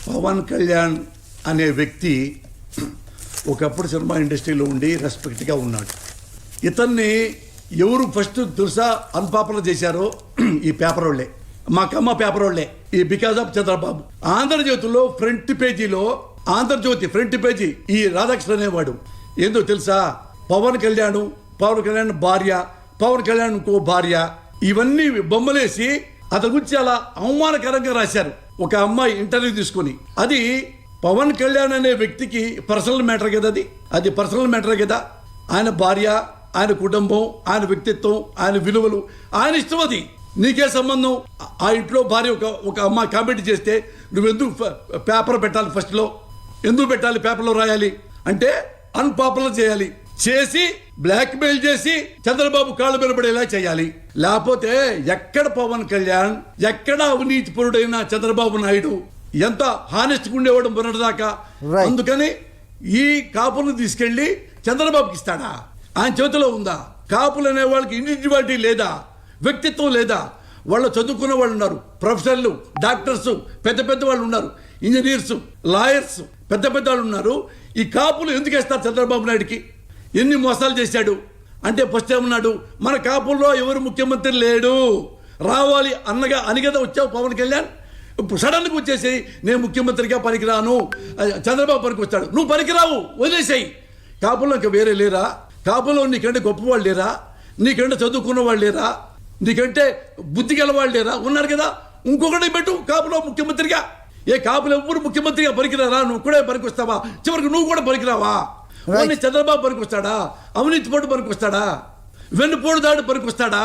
పవన్ కళ్యాణ్ అనే వ్యక్తి ఒకప్పుడు సినిమా ఇండస్ట్రీలో ఉండి రెస్పెక్ట్గా ఉన్నాడు. ఇతన్ని ఎవరు ఫస్ట్ తెలుసా అన్పాపులర్ చేశారో ఈ పేపర్ వాళ్ళే, మా కమ్మ పేపర్ వాళ్ళే. ఈ బికాజ్ ఆఫ్ చంద్రబాబు. ఆంధ్రజ్యోతిలో ఫ్రంట్ పేజీలో, ఆంధ్రజ్యోతి ఫ్రంట్ పేజీ ఈ రాధాకృష్ణ అనేవాడు ఏందో తెలుసా, పవన్ కళ్యాణ్ భార్య, పవన్ కళ్యాణ్ ఇంకో భార్య, ఇవన్నీ బొమ్మలేసి అతని గురించి అలా అవమానకరంగా రాశారు. ఒక అమ్మాయి ఇంటర్వ్యూ తీసుకుని, అది పవన్ కళ్యాణ్ అనే వ్యక్తికి పర్సనల్ మ్యాటర్ కదా, అది పర్సనల్ మ్యాటర్ కదా. ఆయన భార్య, ఆయన కుటుంబం, ఆయన వ్యక్తిత్వం, ఆయన విలువలు, ఆయన ఇష్టం. అది నీకే సంబంధం. ఆ ఇంట్లో భార్య ఒక అమ్మాయి కామెంట్ చేస్తే నువ్వెందుకు పేపర్ పెట్టాలి? ఫస్ట్లో ఎందుకు పెట్టాలి? పేపర్లో రాయాలి అంటే అన్పాపులర్ చేయాలి, చేసి బ్లాక్మెయిల్ చేసి చంద్రబాబు కాళ్ళు నిలబడేలా చేయాలి. లేకపోతే ఎక్కడ పవన్ కళ్యాణ్, ఎక్కడ అవినీతిపరుడైన చంద్రబాబు నాయుడు ఎంత హానెస్ట్గా ఉండేవాడు మొన్నటిదాకా. అందుకని ఈ కాపులను తీసుకెళ్లి చంద్రబాబుకి ఇస్తాడా? ఆయన చేతిలో ఉందా? కాపులు అనే వాళ్ళకి ఇండివిజువాలిటీ లేదా? వ్యక్తిత్వం లేదా? వాళ్ళు చదువుకున్న వాళ్ళు ఉన్నారు, ప్రొఫెసర్లు, డాక్టర్స్, పెద్ద పెద్ద వాళ్ళు ఉన్నారు, ఇంజనీర్స్, లాయర్స్, పెద్ద పెద్ద వాళ్ళు ఉన్నారు. ఈ కాపులు ఎందుకు ఇస్తారు చంద్రబాబు నాయుడికి? ఎన్ని మోసాలు చేశాడు అంటే ఫస్ట్ ఏమన్నాడు, మన కాపుల్లో ఎవరు ముఖ్యమంత్రి లేడు, రావాలి అని కదా వచ్చావు పవన్ కళ్యాణ్. ఇప్పుడు సడన్గా వచ్చేసి నేను ముఖ్యమంత్రిగా పనికిరాను, చంద్రబాబు పనికి వస్తాడు. నువ్వు పనికిరావు, వదిలేసాయి. కాపుల్లో ఇంకా వేరే లేరా? కాపుల్లో నీకంటే గొప్పవాళ్ళు లేరా? నీకంటే చదువుకున్న వాళ్ళు లేరా? నీకంటే బుద్ధి గలవాళ్ళు లేరా? ఉన్నారు కదా. ఇంకొకటి పెట్టు కాపులో ముఖ్యమంత్రిగా. ఏ కాపులు ఎవ్వరు ముఖ్యమంత్రిగా పనికిరారా? నువ్వు కూడా పనికి వస్తావా? చివరికి నువ్వు కూడా పనికిరావా? చంద్రబాబు పనికి వస్తాడా? అవినీతి పట్టు పనికి వస్తాడా? వెన్నుపోటు దాడి పనికి వస్తాడా?